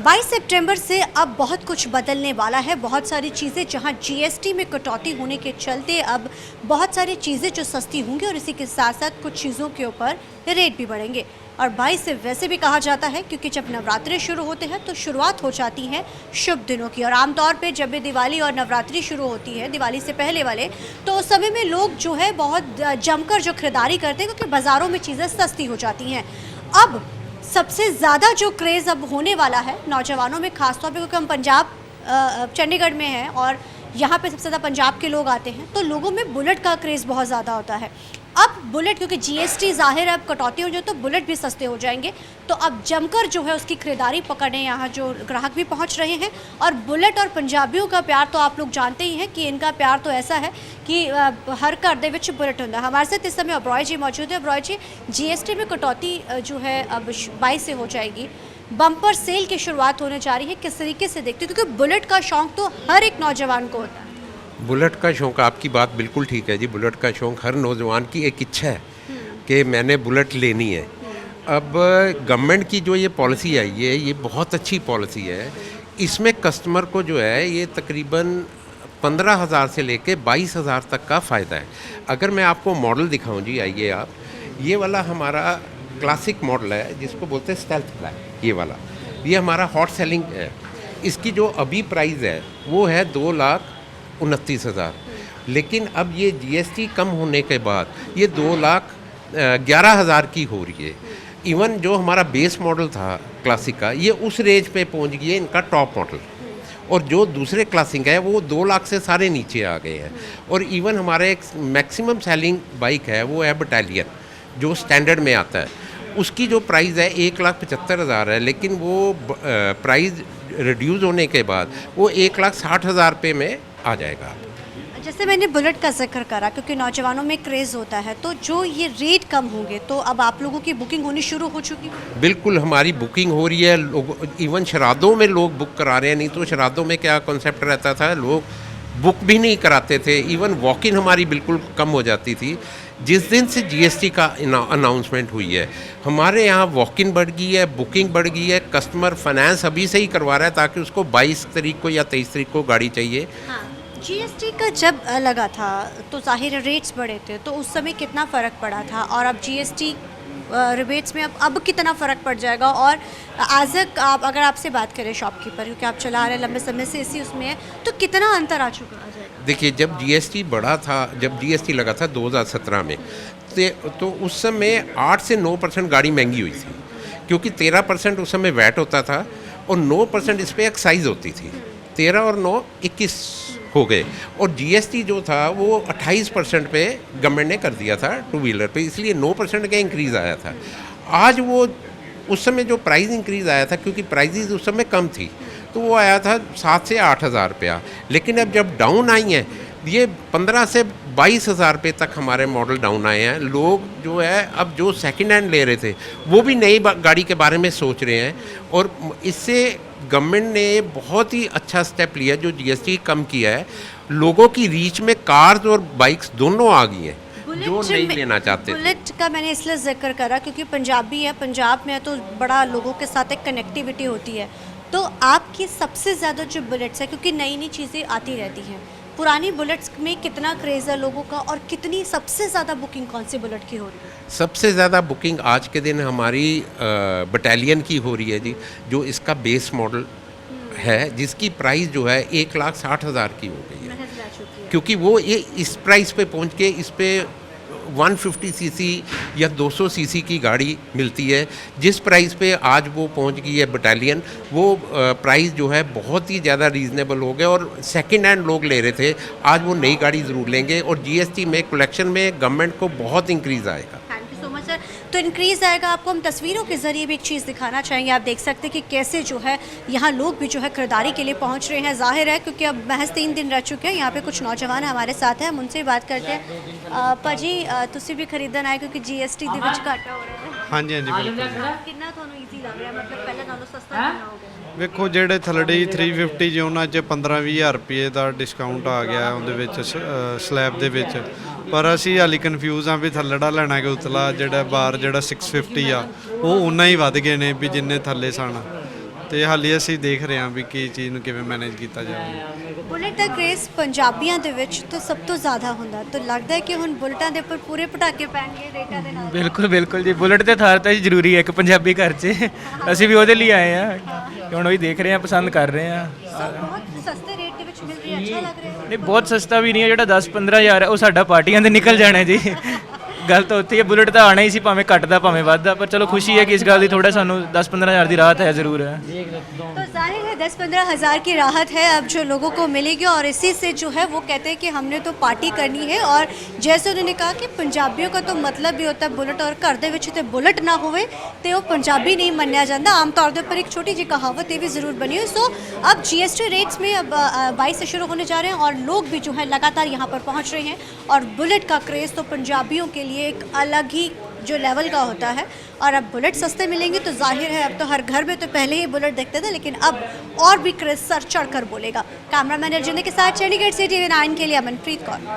22 सितंबर से अब बहुत कुछ बदलने वाला है। बहुत सारी चीज़ें जहां जीएसटी में कटौती होने के चलते अब बहुत सारी चीज़ें जो सस्ती होंगी और इसी के साथ साथ कुछ चीज़ों के ऊपर रेट भी बढ़ेंगे। और 22 से वैसे भी कहा जाता है क्योंकि जब नवरात्रि शुरू होते हैं तो शुरुआत हो जाती है शुभ दिनों की। और आमतौर पे जब भी दिवाली और नवरात्रि शुरू होती है, दिवाली से पहले वाले, तो उस समय में लोग जो है बहुत जमकर जो खरीदारी करते हैं क्योंकि बाज़ारों में चीज़ें सस्ती हो जाती हैं। अब सबसे ज़्यादा जो क्रेज़ अब होने वाला है नौजवानों में, ख़ासतौर पे क्योंकि हम पंजाब चंडीगढ़ में हैं और यहाँ पे सबसे ज़्यादा पंजाब के लोग आते हैं, तो लोगों में बुलेट का क्रेज़ बहुत ज़्यादा होता है। अब बुलेट क्योंकि जीएसटी ज़ाहिर है अब कटौती हो जाए तो बुलेट भी सस्ते हो जाएंगे, तो अब जमकर जो है उसकी खरीदारी पकड़ने यहाँ जो ग्राहक भी पहुँच रहे हैं। और बुलेट और पंजाबियों का प्यार तो आप लोग जानते ही हैं कि इनका प्यार तो ऐसा है कि हर घर दे विच बुलेट होंदा। हमारे साथ इस समय अब्रॉय जी मौजूद है। अब्रॉय जी, जीएसटी में कटौती जो है अब 22 से हो जाएगी, बम्पर सेल की शुरुआत होने जा रही है, किस तरीके से देखते हो? क्योंकि बुलेट का शौक तो हर एक नौजवान को होता है। बुलेट का शौक़, आपकी बात बिल्कुल ठीक है जी। बुलेट का शौक़ हर नौजवान की एक इच्छा है कि मैंने बुलेट लेनी है। अब गवर्नमेंट की जो ये पॉलिसी आई है, ये बहुत अच्छी पॉलिसी है। इसमें कस्टमर को जो है ये तकरीबन 15,000 से लेके 22,000 तक का फ़ायदा है। अगर मैं आपको मॉडल दिखाऊं जी, आइए आप। ये वाला हमारा क्लासिक मॉडल है जिसको बोलते हैं स्टेल्थ ब्लैक। ये वाला, ये हमारा हॉट सेलिंग है। इसकी जो अभी प्राइस है वो है 2,29,000, लेकिन अब ये जीएसटी कम होने के बाद ये 2,11,000 की हो रही है। इवन जो हमारा बेस मॉडल था क्लासिक का, ये उस रेंज पे पहुंच गई है इनका टॉप मॉडल। और जो दूसरे क्लासिक है वो 2 लाख से सारे नीचे आ गए हैं। और इवन हमारा एक मैक्सिमम सेलिंग बाइक है वो है बटालियन, जो स्टैंडर्ड में आता है। उसकी जो प्राइस है 1,75,000 है, लेकिन वो प्राइस रिड्यूस होने के बाद वो 1,60,000 रुपये में आ जाएगा। जैसे मैंने बुलेट का जिक्र करा क्योंकि नौजवानों में क्रेज़ होता है, तो जो ये रेट कम होंगे तो अब आप लोगों की बुकिंग होनी शुरू हो चुकी है? बिल्कुल, हमारी बुकिंग हो रही है। लोग इवन शरादों में लोग बुक करा रहे हैं। नहीं तो शरादों में क्या कॉन्सेप्ट रहता था, लोग बुक भी नहीं कराते थे। इवन वॉक इन हमारी बिल्कुल कम हो जाती थी। जिस दिन से जीएसटी का अनाउंसमेंट हुई है, हमारे यहाँ वॉक इन बढ़ गई है, बुकिंग बढ़ गई है। कस्टमर फाइनेंस अभी से ही करवा रहा है ताकि उसको 22 तारीख को या 23 तारीख को गाड़ी चाहिए। हाँ, जीएसटी का जब लगा था तो ज़ाहिर रेट्स बढ़े थे, तो उस समय कितना फ़र्क पड़ा था? और अब जीएसटी रिबेट्स में अब कितना फ़र्क पड़ जाएगा? और आप अगर आपसे बात करें शॉपकीपर, क्योंकि आप चला रहे हैं लंबे समय से इसी उसमें है, तो कितना अंतर आ जाएगा? देखिए, जब जीएसटी बढ़ा था, जब जीएसटी लगा था 2017 में, तो उस समय 8 से 9% गाड़ी महंगी हुई थी, क्योंकि 13% उस समय वैट होता था और 9% इस पर एक्साइज होती थी। 13 और 9 21 हो गए। और जीएसटी जो था वो 28% पे गवर्नमेंट ने कर दिया था टू व्हीलर पे, इसलिए 9% का इंक्रीज़ आया था। आज वो उस समय जो प्राइस इंक्रीज़ आया था, क्योंकि प्राइजेज़ उस समय कम थी, तो वो आया था 7 से 8,000 रुपया। लेकिन अब जब डाउन आई हैं, ये 15 से 22,000 रुपये तक हमारे मॉडल डाउन आए हैं। लोग जो है अब जो सेकंड हैंड ले रहे थे वो भी नई गाड़ी के बारे में सोच रहे हैं। और इससे गवर्नमेंट ने बहुत ही अच्छा स्टेप लिया जो जीएसटी कम किया है। लोगों की रीच में कार्स और बाइक्स दोनों आ गई हैं जो नहीं लेना चाहते। बुलेट का मैंने इसलिए जिक्र करा क्योंकि पंजाबी है, पंजाब में है तो बड़ा लोगों के साथ एक कनेक्टिविटी होती है। तो आपकी सबसे ज़्यादा जो बुलेट्स है, क्योंकि नई नई चीज़ें आती रहती हैं, पुरानी बुलेट्स में कितना क्रेज़ है लोगों का और कितनी सबसे ज़्यादा बुकिंग कौन सी बुलेट की हो रही है? सबसे ज़्यादा बुकिंग आज के दिन हमारी बटालियन की हो रही है जी, जो इसका बेस मॉडल है, जिसकी प्राइस जो है 1,60,000 की हो गई है। क्योंकि वो ये इस प्राइस पे पहुंच के इस पे 150 सीसी या 200 सीसी की गाड़ी मिलती है। जिस प्राइस पे आज वो पहुंच गई है बटालियन, वो प्राइस जो है बहुत ही ज़्यादा रीज़नेबल हो गया। और सेकंड हैंड लोग ले रहे थे, आज वो नई गाड़ी ज़रूर लेंगे। और जीएसटी में कलेक्शन में गवर्नमेंट को बहुत इंक्रीज़ आएगा। Thank you so much sir. तो इंक्रीज़ आएगा। आपको हम तस्वीरों के ज़रिए भी एक चीज़ दिखाना चाहेंगे। आप देख सकते हैं कि कैसे जो है यहाँ लोग भी जो है खरीदारी के लिए पहुँच रहे हैं। जाहिर है क्योंकि अब महज 3 दिन रह चुके हैं। यहाँ पे कुछ नौजवान हमारे साथ हैं, हम उनसे बात करते हैं। ਭਾਜੀ ਤੁਸੀਂ भी खरीदन आए क्योंकि जीएसटी ਦੇ ਵਿੱਚ ਘਾਟਾ ਹੋ ਰਿਹਾ ਹੈ? ਹਾਂਜੀ ਹਾਂਜੀ ਬਿਲਕੁਲ। ਕਿੰਨਾ ਤੁਹਾਨੂੰ ਈਜ਼ੀ ਲੱਗ ਰਿਹਾ, ਮਤਲਬ ਪਹਿਲਾਂ ਨਾਲੋਂ ਸਸਤਾ ਕਿੰਨਾ ਹੋ ਗਿਆ? ਵੇਖੋ, ਜਿਹੜੇ ਥੱਲੜੇ 350 ਜੀ ਉਹਨਾਂ 'ਚ 15-20 ਰੁਪਏ ਦਾ ਡਿਸਕਾਊਂਟ ਆ ਗਿਆ ਉਹਦੇ ਵਿੱਚ ਸਲੈਬ ਦੇ ਵਿੱਚ। ਪਰ ਅਸੀਂ ਹਾਲੀ ਕਨਫਿਊਜ਼ ਆ ਵੀ ਥੱਲੜਾ ਲੈਣਾ ਕਿ ਉਤਲਾ। ਜਿਹੜਾ ਬਾਰ ਜਿਹੜਾ 650 ਆ ਉਹ ਉਨਾ ਹੀ ਵੱਧ ਗਏ ਨੇ ਵੀ ਜਿੰਨੇ ਥੱਲੇ ਸਨ। ਤੇ ਹਾਲੇ ਅਸੀਂ ਦੇਖ ਰਹੇ ਹਾਂ ਵੀ ਕੀ ਚੀਜ਼ ਨੂੰ ਕਿਵੇਂ ਮੈਨੇਜ ਕੀਤਾ ਜਾਵੇ। ਬੁਲਟ ਦਾ ਕ੍ਰੇਜ਼ ਪੰਜਾਬੀਆਂ ਦੇ ਵਿੱਚ ਤਾਂ ਸਭ ਤੋਂ ਜ਼ਿਆਦਾ ਹੁੰਦਾ, ਤਾਂ ਲੱਗਦਾ ਹੈ ਕਿ ਹੁਣ ਬੁਲਟਾਂ ਦੇ ਉੱਪਰ ਪੂਰੇ ਪਟਾਕੇ ਪੈਣਗੇ ਰੇਟਾਂ ਦੇ ਨਾਲ। ਬਿਲਕੁਲ ਬਿਲਕੁਲ ਜੀ, ਬੁਲਟ ਤੇ ਥਾਰ ਤਾਂ ਜੀ ਜ਼ਰੂਰੀ ਹੈ ਇੱਕ ਪੰਜਾਬੀ ਘਰ 'ਚ। ਅਸੀਂ ਵੀ ਉਹਦੇ ਲਈ ਆਏ ਆ, ਹੁਣ ਉਹੀ ਦੇਖ ਰਹੇ ਆ, ਪਸੰਦ ਕਰ ਰਹੇ ਆ। ਬਹੁਤ ਸਸਤੇ ਰੇਟ ਦੇ ਵਿੱਚ ਮਿਲ ਰਹੀ ਹੈ, ਅੱਛਾ ਲੱਗ ਰਿਹਾ ਹੈ। ਨਹੀਂ ਬਹੁਤ ਸਸਤਾ ਵੀ ਨਹੀਂ ਹੈ, ਜਿਹੜਾ 10-15 ਹਜ਼ਾਰ ਹੈ ਉਹ ਸਾਡਾ ਪਾਰਟੀਆਂ ਦੇ ਨਿਕਲ ਜਾਣਾ ਜੀ। ਗੱਲ ਤਾਂ ਉੱਥੇ ਹੀ ਹੈ, ਬੁਲਟ ਤਾਂ ਆਣਾ ਹੀ ਸੀ, ਭਾਵੇਂ ਘੱਟਦਾ ਭਾਵੇਂ ਵੱਧਦਾ, ਪਰ ਚਲੋ ਖੁਸ਼ੀ है कि इस ਗੱਲ ਦੀ ਥੋੜਾ ਸਾਨੂੰ 10-15 हज़ार की राहत है ज़रूर है। तो जाहिर है 10-15 हज़ार की राहत है अब जो लोगों को मिलेगी, और इसी से जो है वो कहते हैं कि हमने तो पार्टी करनी है। और जैसे उन्होंने कहा कि पंजाबियों का तो मतलब भी होता है बुलट, और घर दे विच ते बुलट ना होवे ते वो पंजाबी नहीं मन्निया जाता। आम तौर के ऊपर एक छोटी जी कहावत ये भी ज़रूर बनी हुई। सो अब GST रेट्स में अब 22 से शुरू होने जा रहे हैं, और लोग भी जो है लगातार यहाँ पर पहुँच रहे हैं, और बुलट का क्रेज़ तो पंजाबियों के लिए एक अलग ही जो लेवल का होता है। और अब बुलेट सस्ते मिलेंगे तो जाहिर है अब तो हर घर में तो पहले ही बुलेट देखते थे, लेकिन अब और भी क्रेज सर चढ़कर बोलेगा। कैमरामैन अर्जुन के साथ चंडीगढ़ से TV9 के लिए अमनप्रीत कौर।